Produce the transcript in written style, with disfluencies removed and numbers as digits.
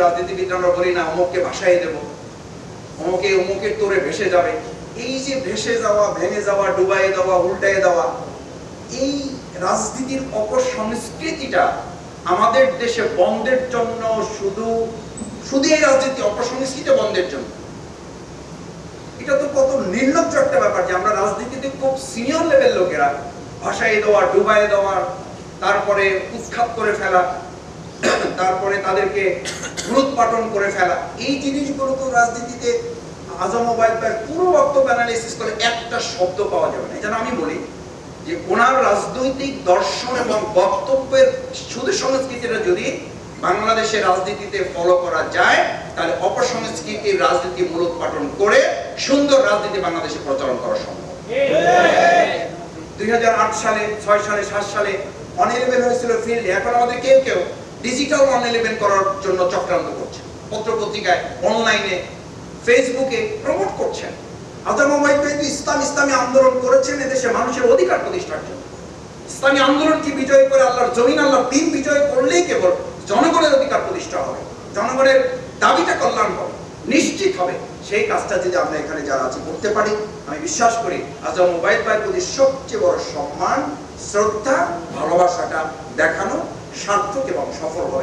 রাজনীতিবিদ আমরা বলি না অমুককে ভাসাই দেব, অমুকের তোরে ভেসে যাবে। এই যে ভেসে যাওয়া, ভেঙে যাওয়া, ডুবাই দেওয়া, উল্টায় দেওয়া, এই রাজনীতির অপসংস্কৃতিটা আমাদের দেশে বন্ধের জন্য শুধু এই রাজনীতি অপসংস্কৃতি বন্ধের জন্য। এটা তো কত নির্লজ্জ একটা ব্যাপার যে আমরা রাজনীতিতে খুব সিনিয়র লেভেল লোকেরা ভাসাই দেওয়া, ডুবাই দেওয়া, তারপরে উৎখাত করে ফেলা, তারপরে তাদেরকে উৎপাটন করে ফেলা, এই জিনিসগুলো তো রাজনীতিতে আজম ওবায়দ ভাই পুরো বক্তব্য অ্যানালাইসিস করে একটা শব্দ পাওয়া যাবে না। যেন আমি বলি যে ওনার রাজনৈতিক দর্শন এবং বক্তব্যের শুধু সংস্কৃতিটা যদি বাংলাদেশের রাজনীতিতে ফলো করা যায় তাহলে অপসংস্কৃতির রাজনীতি মূলোৎপাটন করে সুন্দর রাজনীতি বাংলাদেশে প্রচলন করা সম্ভব। 2008 সালে, 6 সালে, 7 সালে অন-11 হয়েছিল ফিল্ডে। এখন আমাদের কেউ কেউ ডিজিটাল অন-11 করার জন্য চক্রান্ত করছে, পত্রপত্রিকায়, অনলাইনে, ফেসবুকে প্রমোট করছেন। আজম ওবায়দ ভাই ইসলামী আন্দোলন করেছেন এদেশে মানুষের অধিকার প্রতিষ্ঠার জন্য। ইসলামী আন্দোলনকে বিজয় করে আল্লাহর জমিন, আল্লাহর দ্বীন বিজয় করলেই কেবল জনগণের অধিকার প্রতিষ্ঠা হবে, জনগণের দাবিটা কল্যাণ হবে, নিশ্চিত হবে। সেই কাজটা যদি আমরা এখানে যারা আছি করতে পারি, আমি বিশ্বাস করি আজম ওবায়দ ভাইয়ের প্রতি সবচেয়ে বড় সম্মান, শ্রদ্ধা, ভালোবাসাটা দেখানো সার্থক এবং সফল হবে।